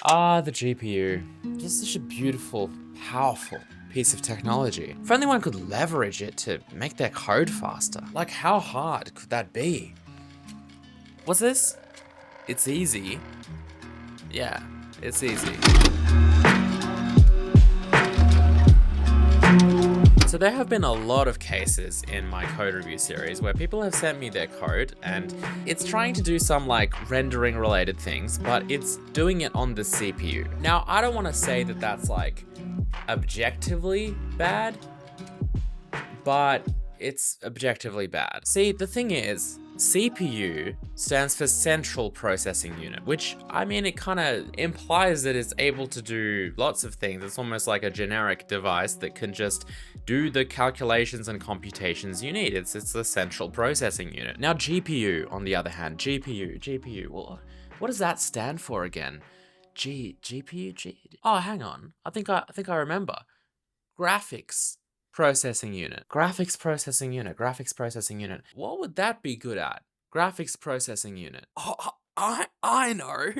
Ah, the GPU. Just such a beautiful, powerful piece of technology. If only one could leverage it to make their code faster. Like, how hard could that be? What's this? It's easy. Yeah, it's easy. So there have been a lot of cases in my code review series where people have sent me their code and it's trying to do some like rendering related things, but it's doing it on the CPU. Now, I don't want to say that that's like objectively bad, but it's objectively bad. See, the thing is, CPU stands for Central Processing Unit, which, I mean, it kind of implies that it's able to do lots of things. It's almost like a generic device that can just do the calculations and computations you need. It's the Central Processing Unit. Now, GPU, on the other hand, GPU, well, what does that stand for again? GPU? Oh, hang on. I think I remember. Graphics Processing Unit. Graphics Processing Unit. What would that be good at? Graphics Processing Unit. Oh, I know.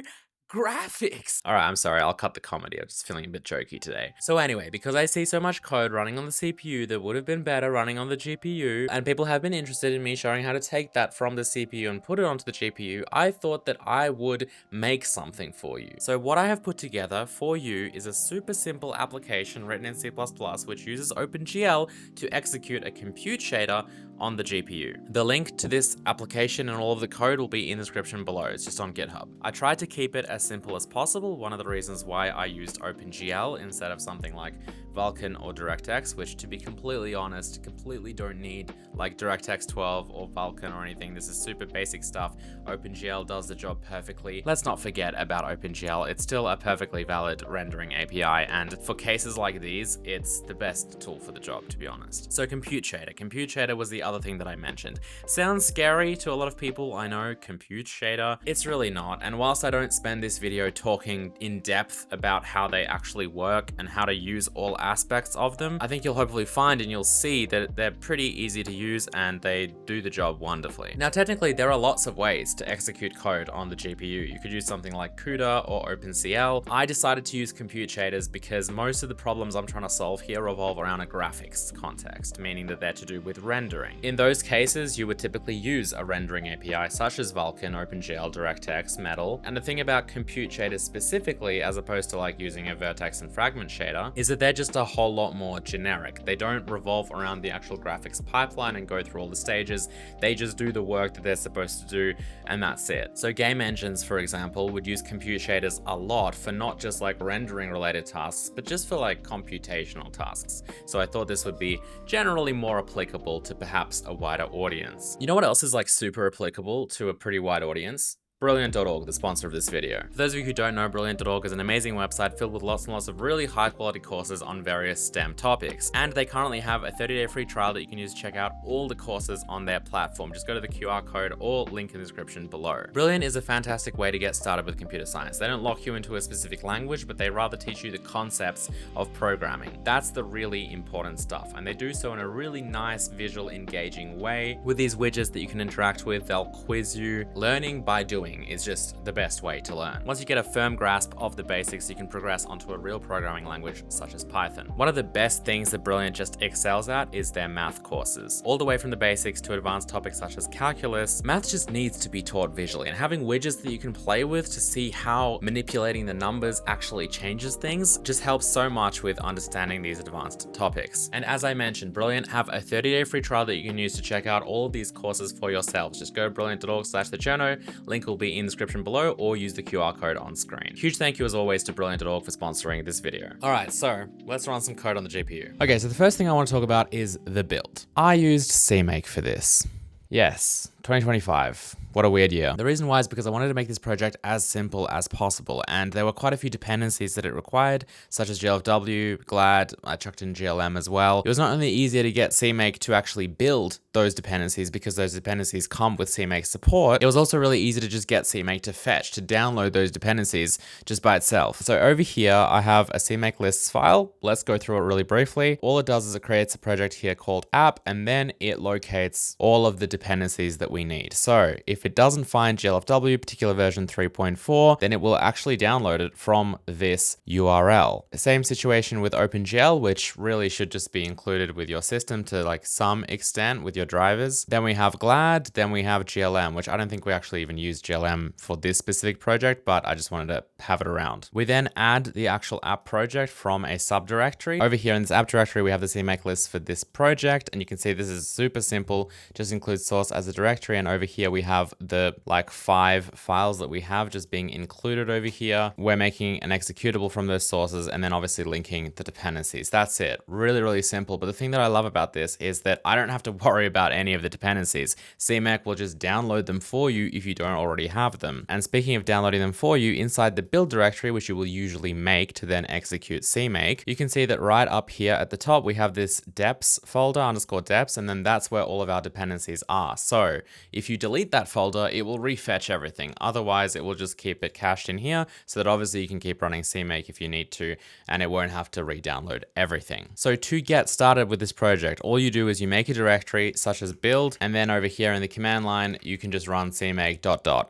Graphics. All right, I'm sorry. I'll cut the comedy. I'm just feeling a bit jokey today. So anyway, because I see so much code running on the CPU that would have been better running on the GPU, and people have been interested in me showing how to take that from the CPU and put it onto the GPU, I thought that I would make something for you. So what I have put together for you is a super simple application written in C++ which uses OpenGL to execute a compute shader on the GPU. The link to this application and all of the code will be in the description below. It's just on GitHub. I tried to keep it as simple as possible. One of the reasons why I used OpenGL instead of something like Vulkan or DirectX, which, to be completely honest, completely don't need like DirectX 12 or Vulkan or anything. This is super basic stuff. OpenGL does the job perfectly. Let's not forget about OpenGL. It's still a perfectly valid rendering API, and for cases like these, it's the best tool for the job, to be honest. So Compute Shader. Compute Shader was the other thing that I mentioned. Sounds scary to a lot of people, I know, Compute Shader. It's really not, and whilst I don't spend this video talking in depth about how they actually work and how to use all aspects of them, I think you'll hopefully find and you'll see that they're pretty easy to use and they do the job wonderfully. Now, technically, there are lots of ways to execute code on the GPU. You could use something like CUDA or OpenCL. I decided to use compute shaders because most of the problems I'm trying to solve here revolve around a graphics context, meaning that they're to do with rendering. In those cases, you would typically use a rendering API such as Vulkan, OpenGL, DirectX, Metal. And the thing about compute shaders specifically, as opposed to like using a vertex and fragment shader, is that they're just a whole lot more generic. They don't revolve around the actual graphics pipeline and go through all the stages. They just do the work that they're supposed to do, and that's it. So game engines, for example, would use compute shaders a lot for not just like rendering related tasks, but just for like computational tasks. So I thought this would be generally more applicable to perhaps a wider audience. You know what else is like super applicable to a pretty wide audience? Brilliant.org, the sponsor of this video. For those of you who don't know, Brilliant.org is an amazing website filled with lots and lots of really high quality courses on various STEM topics. And they currently have a 30-day free trial that you can use to check out all the courses on their platform. Just go to the QR code or link in the description below. Brilliant is a fantastic way to get started with computer science. They don't lock you into a specific language, but they rather teach you the concepts of programming. That's the really important stuff. And they do so in a really nice, visual, engaging way. With these widgets that you can interact with, they'll quiz you. Learning by doing is just the best way to learn. Once you get a firm grasp of the basics, you can progress onto a real programming language such as Python. One of the best things that Brilliant just excels at is their math courses. All the way from the basics to advanced topics such as calculus, math just needs to be taught visually, and having widgets that you can play with to see how manipulating the numbers actually changes things just helps so much with understanding these advanced topics. And as I mentioned, Brilliant have a 30-day free trial that you can use to check out all of these courses for yourselves. Just go brilliant.org/the Cherno, link will be in the description below, or use the QR code on screen. Huge thank you as always to Brilliant.org for sponsoring this video. All right, so let's run some code on the GPU. Okay, so the first thing I want to talk about is the build. I used CMake for this. Yes, 2025. What a weird year. The reason why is because I wanted to make this project as simple as possible, and there were quite a few dependencies that it required, such as GLFW, GLAD, I chucked in GLM as well. It was not only easier to get CMake to actually build those dependencies because those dependencies come with CMake support, it was also really easy to just get CMake to fetch, to download those dependencies just by itself. So over here, I have a CMake lists file. Let's go through it really briefly. All it does is it creates a project here called app, and then it locates all of the dependencies that we we need. So if it doesn't find GLFW particular version 3.4, then it will actually download it from this URL. The same situation with OpenGL, which really should just be included with your system to like some extent with your drivers. Then we have GLAD, then we have GLM, which I don't think we actually even use GLM for this specific project, but I just wanted to have it around. We then add the actual app project from a subdirectory. Over here in this app directory, we have the CMake list for this project, and you can see this is super simple, just includes source as a directory, and over here we have the like 5 files that we have just being included over here. We're making an executable from those sources, and then obviously linking the dependencies. That's it. Really, really simple. But the thing that I love about this is that I don't have to worry about any of the dependencies. CMake will just download them for you if you don't already have them. And speaking of downloading them for you, inside the build directory, which you will usually make to then execute CMake, you can see that right up here at the top, we have this deps folder _deps, and then that's where all of our dependencies are. So if you delete that folder, it will refetch everything. Otherwise, it will just keep it cached in here so that obviously you can keep running CMake if you need to, and it won't have to re-download everything. So to get started with this project, all you do is you make a directory such as build, and then over here in the command line, you can just run CMake ...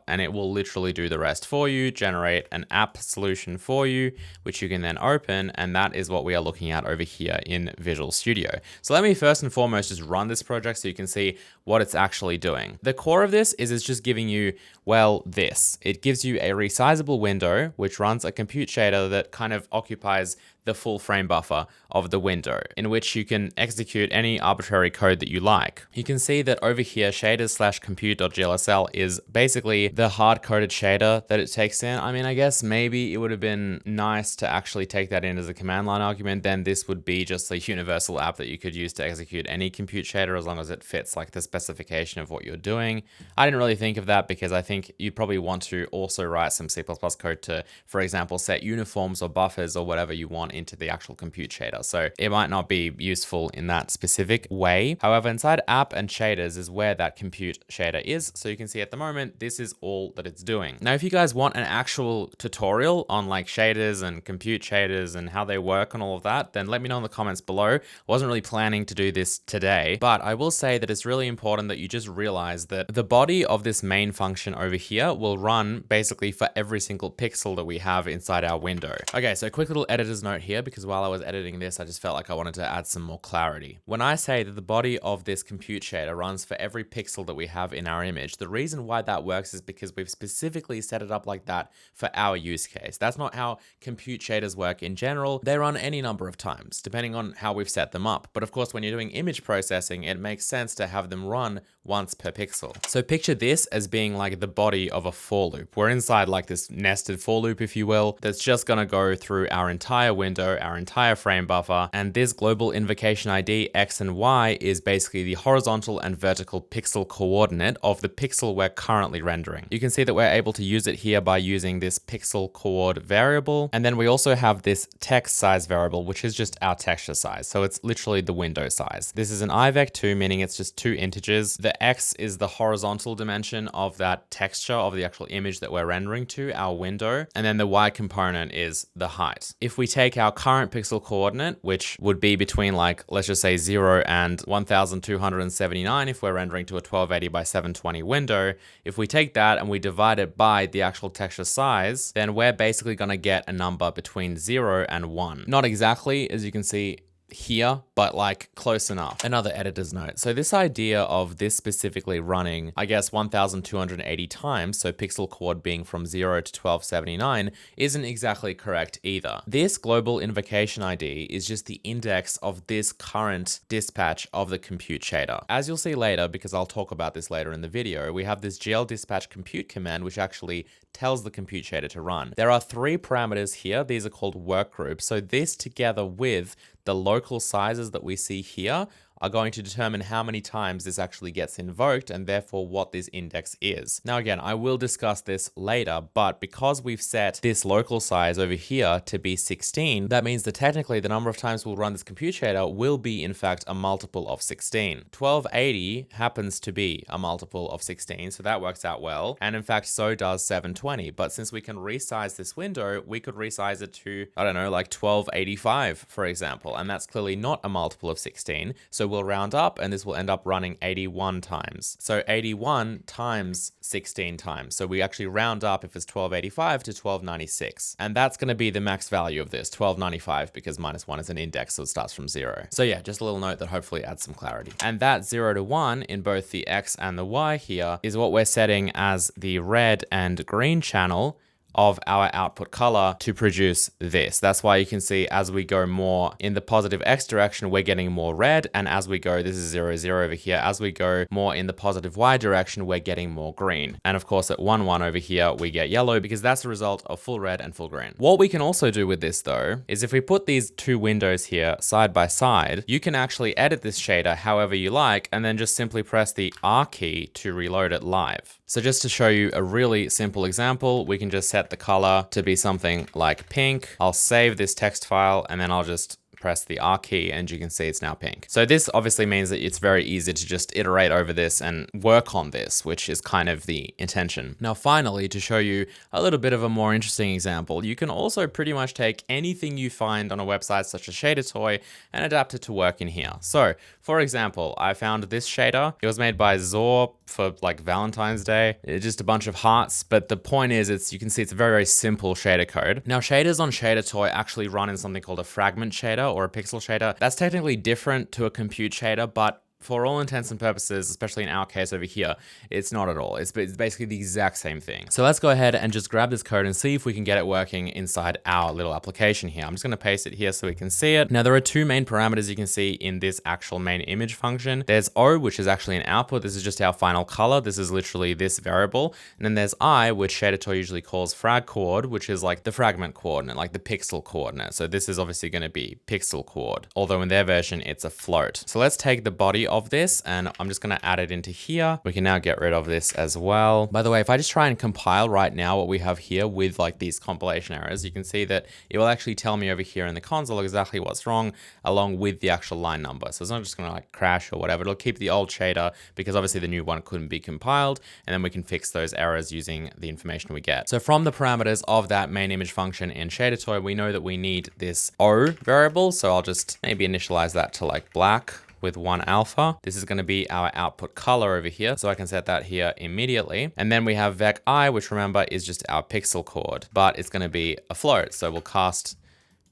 and it will literally do the rest for you, generate an app solution for you, which you can then open, and that is what we are looking at over here in Visual Studio. So let me first and foremost just run this project so you can see what it's actually doing. The core of this is it's just giving you, well, this. It gives you a resizable window, which runs a compute shader that kind of occupies the full frame buffer of the window, in which you can execute any arbitrary code that you like. You can see that over here, shaders/compute.glsl is basically the hard-coded shader that it takes in. I mean, I guess maybe it would have been nice to actually take that in as a command line argument. Then this would be just a universal app that you could use to execute any compute shader as long as it fits like the specification of what you're doing. I didn't really think of that because I think you'd probably want to also write some C++ code to, for example, set uniforms or buffers or whatever you want into the actual compute shader. So it might not be useful in that specific way. However, inside app and shaders is where that compute shader is. So you can see at the moment, this is all that it's doing. Now, if you guys want an actual tutorial on like shaders and compute shaders and how they work and all of that, then let me know in the comments below. I wasn't really planning to do this today, but I will say that it's really important that you just realize that the body of this main function over here will run basically for every single pixel that we have inside our window. Okay, so a quick little editor's note here, because while I was editing this, I just felt like I wanted to add some more clarity. When I say that the body of this compute shader runs for every pixel that we have in our image, the reason why that works is because we've specifically set it up like that for our use case. That's not how compute shaders work in general. They run any number of times, depending on how we've set them up. But of course, when you're doing image processing, it makes sense to have them run once per pixel. So picture this as being like the body of a for loop. We're inside like this nested for loop, if you will, that's just gonna go through our entire window, our entire frame buffer, and this global invocation ID X and Y is basically the horizontal and vertical pixel coordinate of the pixel we're currently rendering. You can see that we're able to use it here by using this pixel coord variable, and then we also have this text size variable, which is just our texture size. So it's literally the window size. This is an IVEC2, meaning it's just 2 integers. The X is the horizontal dimension of that texture of the actual image that we're rendering to our window, and then the Y component is the height. If we take our current pixel coordinate, which would be between like, let's just say 0 and 1279 if we're rendering to a 1280 by 720 window, if we take that and we divide it by the actual texture size, then we're basically going to get a number between 0 and 1. Not exactly, as you can see here, but like close enough. Another editor's note. So this idea of this specifically running, I guess 1280 times, so pixel coord being from 0 to 1279, isn't exactly correct either. This global invocation ID is just the index of this current dispatch of the compute shader. As you'll see later, because I'll talk about this later in the video, we have this gl dispatch compute command, which actually tells the compute shader to run. There are 3 parameters here. These are called work groups. So this together with the local sizes that we see here are going to determine how many times this actually gets invoked and therefore what this index is. Now again, I will discuss this later, but because we've set this local size over here to be 16, that means that technically the number of times we'll run this compute shader will be in fact a multiple of 16. 1280 happens to be a multiple of 16, so that works out well. And in fact, so does 720. But since we can resize this window, we could resize it to, I don't know, like 1285, for example, and that's clearly not a multiple of 16. So we'll round up and this will end up running 81 times. So 81 times 16 times. So we actually round up if it's 1285 to 1296. And that's going to be the max value of this, 1295, because -1 is an index, so it starts from 0. So yeah, just a little note that hopefully adds some clarity. And that 0 to 1 in both the X and the Y here is what we're setting as the red and green channel of our output color to produce this. That's why you can see as we go more in the positive X direction, we're getting more red. And as we go, this is 0, 0 over here. As we go more in the positive Y direction, we're getting more green. And of course at 1, 1 over here, we get yellow because that's the result of full red and full green. What we can also do with this though, is if we put these two windows here side by side, you can actually edit this shader however you like, and then just simply press the R key to reload it live. So just to show you a really simple example, we can just set the color to be something like pink. I'll save this text file and then I'll just press the R key and you can see it's now pink. So this obviously means that it's very easy to just iterate over this and work on this, which is kind of the intention. Now, finally, to show you a little bit of a more interesting example, you can also pretty much take anything you find on a website such as ShaderToy and adapt it to work in here. So for example, I found this shader. It was made by Zor for like Valentine's Day. It's just a bunch of hearts, but the point is you can see it's a very, very simple shader code. Now shaders on ShaderToy actually run in something called a fragment shader or a pixel shader. That's technically different to a compute shader, but for all intents and purposes, especially in our case over here, it's not at all. It's basically the exact same thing. So let's go ahead and just grab this code and see if we can get it working inside our little application here. I'm just going to paste it here so we can see it. Now there are two main parameters you can see in this actual main image function. There's O, which is actually an output. This is just our final color. This is literally this variable. And then there's I, which ShaderToy usually calls frag coord, which is like the fragment coordinate, like the pixel coordinate. So this is obviously going to be pixel coord, although in their version, it's a float. So let's take the body of this and I'm just going to add it into here. We can now get rid of this as well. By the way, if I just try and compile right now what we have here with like these compilation errors, you can see that it will actually tell me over here in the console exactly what's wrong along with the actual line number. So it's not just going to like crash or whatever. It'll keep the old shader because obviously the new one couldn't be compiled, and then we can fix those errors using the information we get. So from the parameters of that main image function in ShaderToy, we know that we need this O variable. So I'll just maybe initialize that to like black with 1 alpha. This is going to be our output color over here. So I can set that here immediately. And then we have vec I, which remember is just our pixel coord, but it's going to be a float. So we'll cast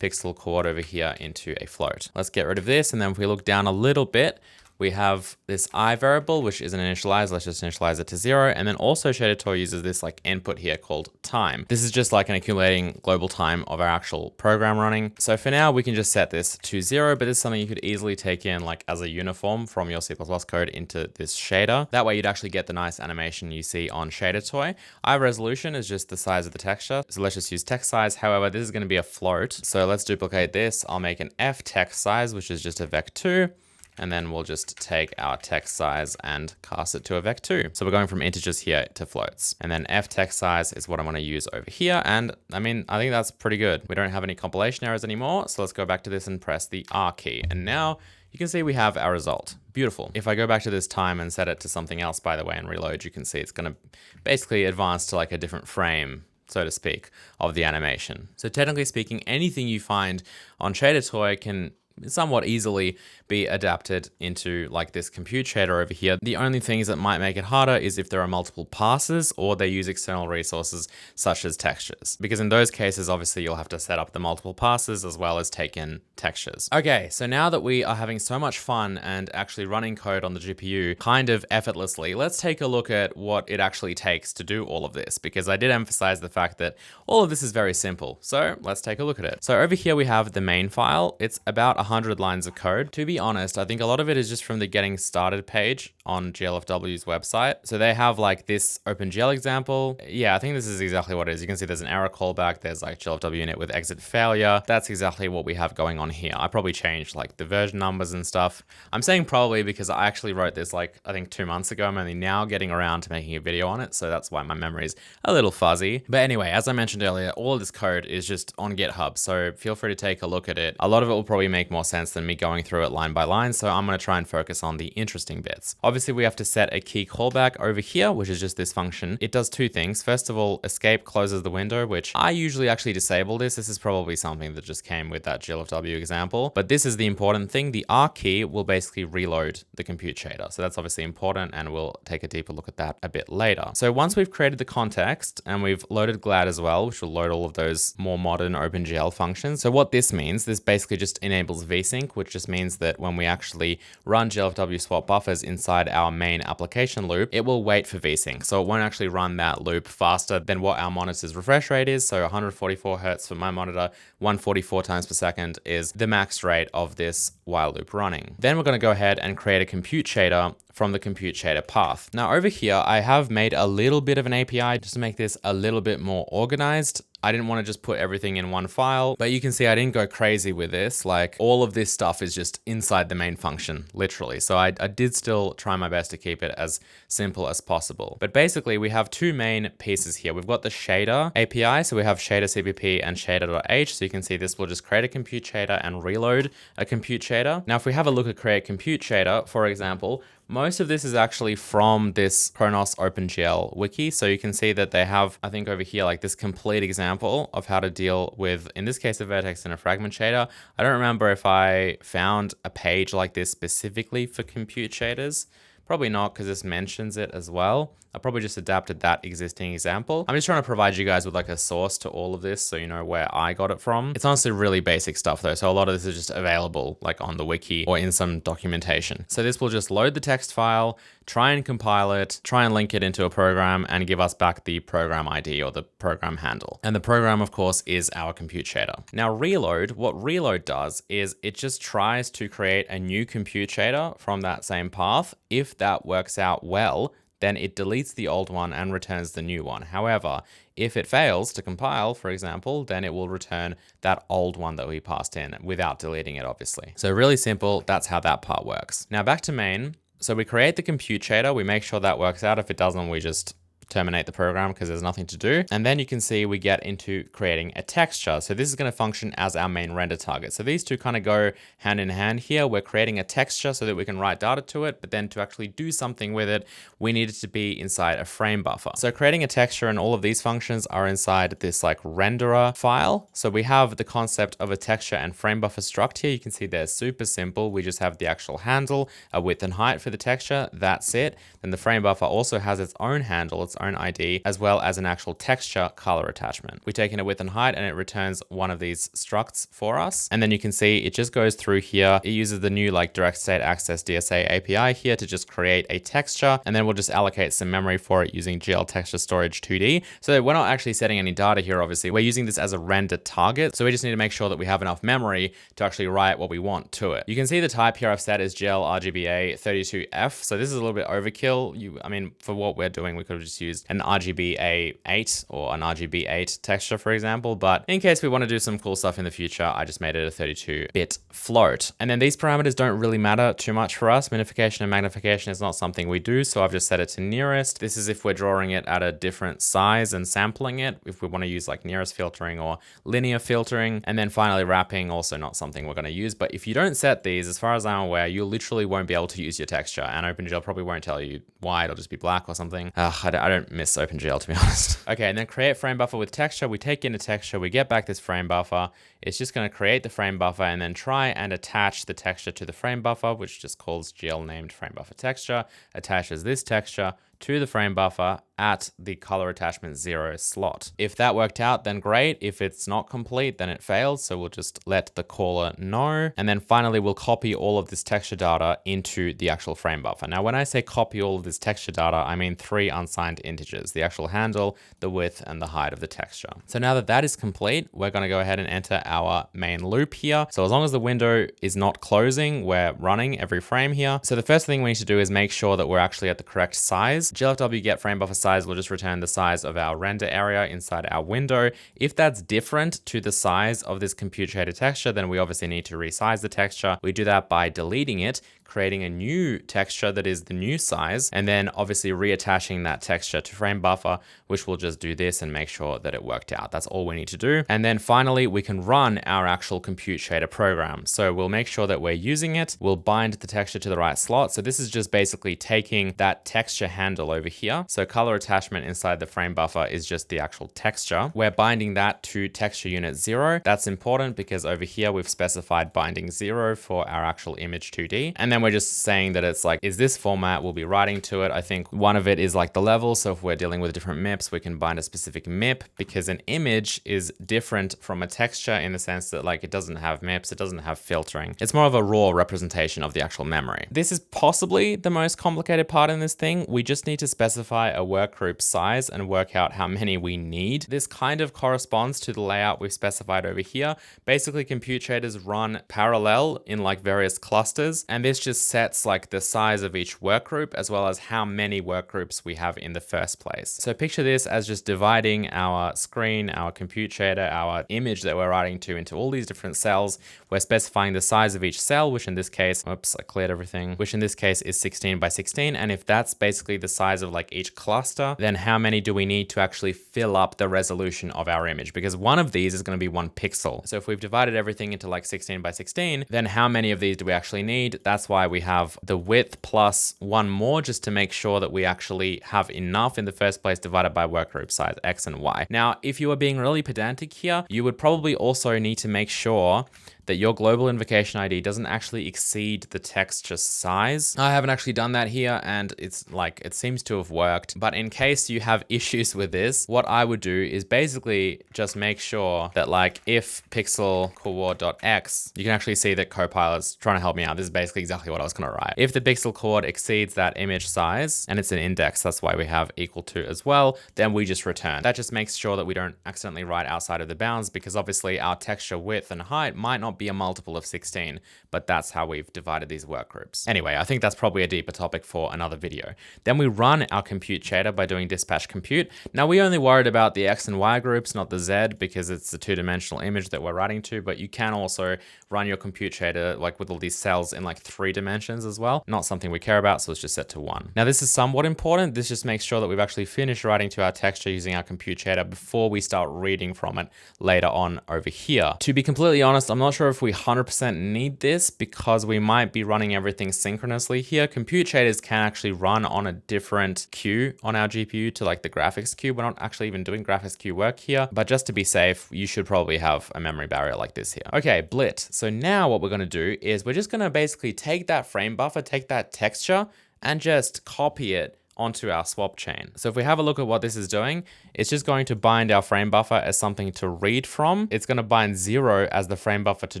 pixel coord over here into a float. Let's get rid of this. And then if we look down a little bit, we have this I variable, which isn't initialized. Let's just initialize it to 0. And then also ShaderToy uses this like input here called time. This is just like an accumulating global time of our actual program running. So for now, we can just set this to 0, but this is something you could easily take in like as a uniform from your C++ code into this shader. That way you'd actually get the nice animation you see on ShaderToy. I resolution is just the size of the texture. So let's just use text size. However, this is going to be a float. So let's duplicate this. I'll make an F text size, which is just a vec2. And then we'll just take our text size and cast it to a vec2. So we're going from integers here to floats. And then f text size is what I'm going to use over here. And I mean, I think that's pretty good. We don't have any compilation errors anymore. So let's go back to this and press the R key. And now you can see we have our result. Beautiful. If I go back to this time and set it to something else, by the way, and reload, you can see it's going to basically advance to like a different frame, so to speak, of the animation. So technically speaking, anything you find on ShaderToy can somewhat easily be adapted into like this compute shader over here. The only things that might make it harder is if there are multiple passes or they use external resources such as textures, because in those cases, obviously you'll have to set up the multiple passes as well as take in textures. Okay, so now that we are having so much fun and actually running code on the GPU kind of effortlessly, let's take a look at what it actually takes to do all of this, because I did emphasize the fact that all of this is very simple. So let's take a look at it. So over here we have the main file. It's about 100 lines of code. To be honest, I think a lot of it is just from the getting started page on GLFW's website. So they have like this OpenGL example. Yeah, I think this is exactly what it is. You can see there's an error callback. There's like GLFW init with exit failure. That's exactly what we have going on here. I probably changed like the version numbers and stuff. I'm saying probably because I actually wrote this like, I think 2 months ago. I'm only now getting around to making a video on it. So that's why my memory is a little fuzzy. But anyway, as I mentioned earlier, all of this code is just on GitHub. So feel free to take a look at it. A lot of it will probably make more more sense than me going through it line by line, so I'm going to try and focus on the interesting bits. Obviously, we have to set a key callback over here, which is just this function. It does two things. First of all, escape closes the window, which I usually actually disable this. This is probably something that just came with that GLFW example, but this is the important thing. The R key will basically reload the compute shader. So that's obviously important, and we'll take a deeper look at that a bit later. So once we've created the context and we've loaded GLAD as well, which will load all of those more modern OpenGL functions. So what this means, this basically just enables vsync, which just means that when we actually run GLFW swap buffers inside our main application loop, it will wait for vsync. So it won't actually run that loop faster than what our monitor's refresh rate is. So 144 Hertz for my monitor, 144 times per second is the max rate of this while loop running. Then we're going to go ahead and create a compute shader from the compute shader path. Now over here, I have made a little bit of an API just to make this a little bit more organized. I didn't want to just put everything in one file, but you can see I didn't go crazy with this. Like all of this stuff is just inside the main function, literally. So I did still try my best to keep it as simple as possible. But basically we have two main pieces here. We've got the shader API. So we have shader CPP and shader.h. So you can see this will just create a compute shader and reload a compute shader. Now, if we have a look at create compute shader, for example, most of this is actually from this Chronos OpenGL wiki. So you can see that they have, I think over here, like this complete example of how to deal with, in this case, a vertex and a fragment shader. I don't remember if I found a page like this specifically for compute shaders. Probably not, because this mentions it as well. I probably just adapted that existing example. I'm just trying to provide you guys with like a source to all of this so you know where I got it from. It's honestly really basic stuff though. So a lot of this is just available like on the wiki or in some documentation. So this will just load the text file, try and compile it, try and link it into a program and give us back the program ID or the program handle. And the program, of course, is our compute shader. Now reload, what reload does is it just tries to create a new compute shader from that same path. If that works out well, then it deletes the old one and returns the new one. However, if it fails to compile, for example, then it will return that old one that we passed in without deleting it, obviously. So really simple, that's how that part works. Now back to main. So we create the compute shader, we make sure that works out. If it doesn't, we just terminate the program because there's nothing to do. And then you can see we get into creating a texture. So this is going to function as our main render target. So these two kind of go hand in hand here. We're creating a texture so that we can write data to it, but then to actually do something with it, we need it to be inside a frame buffer. So creating a texture and all of these functions are inside this like renderer file. So we have the concept of a texture and frame buffer struct here. You can see they're super simple. We just have the actual handle, a width and height for the texture. That's it. Then the frame buffer also has its own handle, its own ID, as well as an actual texture color attachment. We take in a width and height and it returns one of these structs for us. And then you can see it just goes through here. It uses the new like direct state access DSA API here to just create a texture. And then we'll just allocate some memory for it using GL texture storage 2D. So we're not actually setting any data here, obviously. We're using this as a render target. So we just need to make sure that we have enough memory to actually write what we want to it. You can see the type here I've set is GL RGBA 32F. So this is a little bit overkill. I mean, for what we're doing, we could have just used an RGBA 8 or an RGB 8 texture, for example. But in case we want to do some cool stuff in the future, I just made it a 32-bit float. And then these parameters don't really matter too much for us. Minification and magnification is not something we do. So I've just set it to nearest. This is if we're drawing it at a different size and sampling it, if we want to use like nearest filtering or linear filtering. And then finally wrapping, also not something we're going to use. But if you don't set these, as far as I'm aware, you literally won't be able to use your texture. And OpenGL probably won't tell you why. It'll just be black or something. I don't miss OpenGL, to be honest. Okay, and then create frame buffer with texture. We take in a texture, we get back this frame buffer. It's just going to create the frame buffer and then try and attach the texture to the frame buffer, which just calls GL named frame buffer texture, attaches this texture to the frame buffer at the color attachment 0 slot. If that worked out, then great. If it's not complete, then it fails. So we'll just let the caller know. And then finally, we'll copy all of this texture data into the actual frame buffer. Now, when I say copy all of this texture data, I mean 3 unsigned integers, the actual handle, the width, and the height of the texture. So now that that is complete, we're going to go ahead and enter our main loop here. So as long as the window is not closing, we're running every frame here. So the first thing we need to do is make sure that we're actually at the correct size. GLFW get frame buffer size will just return the size of our render area inside our window. If that's different to the size of this compute shader texture, then we obviously need to resize the texture. We do that by deleting it, creating a new texture that is the new size, and then obviously reattaching that texture to frame buffer, which will just do this and make sure that it worked out. That's all we need to do. And then finally, we can run our actual compute shader program. So we'll make sure that we're using it. We'll bind the texture to the right slot. So this is just basically taking that texture handle over here. So color attachment inside the frame buffer is just the actual texture. We're binding that to texture unit 0. That's important because over here we've specified binding 0 for our actual image 2D. And then we're just saying that it's like, is this format? We'll be writing to it. I think one of it is like the level. So if we're dealing with different MIPs, we can bind a specific MIP, because an image is different from a texture in the sense that like it doesn't have MIPs, it doesn't have filtering. It's more of a raw representation of the actual memory. This is possibly the most complicated part in this thing. We just need to specify a workgroup size and work out how many we need. This kind of corresponds to the layout we've specified over here. Basically, compute shaders run parallel in like various clusters, and this just sets like the size of each workgroup as well as how many workgroups we have in the first place. So picture this as just dividing our screen, our compute shader, our image that we're writing to into all these different cells. We're specifying the size of each cell, which in this case, oops, I cleared everything, which in this case is 16 by 16. And if that's basically the size of like each cluster, then how many do we need to actually fill up the resolution of our image? Because one of these is going to be 1 pixel. So if we've divided everything into like 16 by 16, then how many of these do we actually need? That's why we have the width plus 1 more, just to make sure that we actually have enough in the first place divided by workgroup size X and Y. Now, if you are being really pedantic here, you would probably also need to make sure that your global invocation ID doesn't actually exceed the texture size. I haven't actually done that here, and it's like, it seems to have worked. But in case you have issues with this, what I would do is basically just make sure that like if pixel coord.x, you can actually see that Copilot's trying to help me out. This is basically exactly what I was gonna write. If the pixel coord exceeds that image size, and it's an index, that's why we have equal to as well, then we just return. That just makes sure that we don't accidentally write outside of the bounds, because obviously our texture width and height might not be a multiple of 16, but that's how we've divided these work groups. Anyway, I think that's probably a deeper topic for another video. Then we run our compute shader by doing dispatch compute. Now we only worried about the X and Y groups, not the Z, because it's the 2-dimensional image that we're writing to, but you can also run your compute shader like with all these cells in like 3 dimensions as well. Not something we care about, so it's just set to 1. Now this is somewhat important. This just makes sure that we've actually finished writing to our texture using our compute shader before we start reading from it later on over here. To be completely honest, I'm not sure if we 100% need this, because we might be running everything synchronously here. Compute shaders can actually run on a different queue on our GPU to like the graphics queue. We're not actually even doing graphics queue work here, but just to be safe, you should probably have a memory barrier like this here. Okay, blit. So now what we're going to do is we're just going to basically take that frame buffer, take that texture, and just copy it onto our swap chain. So if we have a look at what this is doing, it's just going to bind our frame buffer as something to read from. It's going to bind 0 as the frame buffer to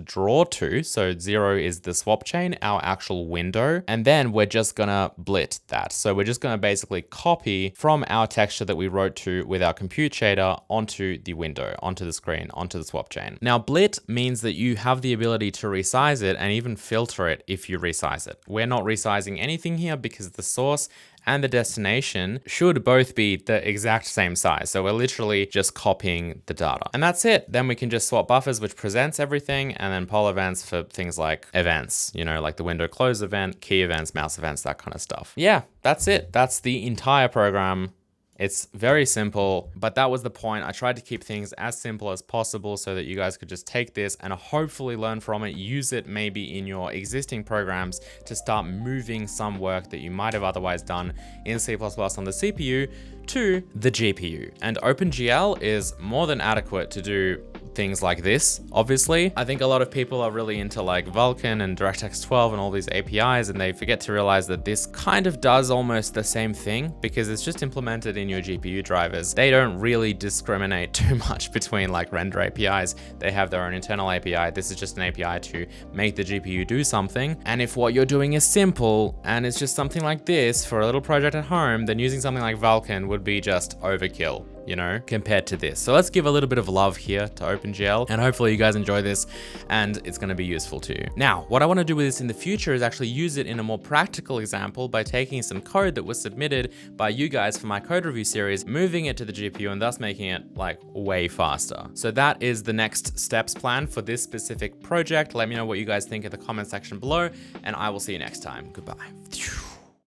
draw to. So 0 is the swap chain, our actual window. And then we're just going to blit that. So we're just going to basically copy from our texture that we wrote to with our compute shader onto the window, onto the screen, onto the swap chain. Now blit means that you have the ability to resize it and even filter it if you resize it. We're not resizing anything here because the source and the destination should both be the exact same size. So we're literally just copying the data. And that's it. Then we can just swap buffers, which presents everything, and then poll events for things like events, you know, like the window close event, key events, mouse events, that kind of stuff. Yeah, that's it. That's the entire program. It's very simple, but that was the point. I tried to keep things as simple as possible so that you guys could just take this and hopefully learn from it, use it maybe in your existing programs to start moving some work that you might have otherwise done in C++ on the CPU to the GPU. And OpenGL is more than adequate to do things like this, obviously. I think a lot of people are really into like Vulkan and DirectX 12 and all these APIs, and they forget to realize that this kind of does almost the same thing because it's just implemented in your GPU drivers. They don't really discriminate too much between like render APIs. They have their own internal API. This is just an API to make the GPU do something. And if what you're doing is simple and it's just something like this for a little project at home, then using something like Vulkan would be just overkill. you know, compared to this. So let's give a little bit of love here to OpenGL, and hopefully you guys enjoy this and it's gonna be useful to you. Now, what I wanna do with this in the future is actually use it in a more practical example by taking some code that was submitted by you guys for my code review series, moving it to the GPU and thus making it like way faster. So that is the next steps plan for this specific project. Let me know what you guys think in the comment section below, and I will see you next time. Goodbye.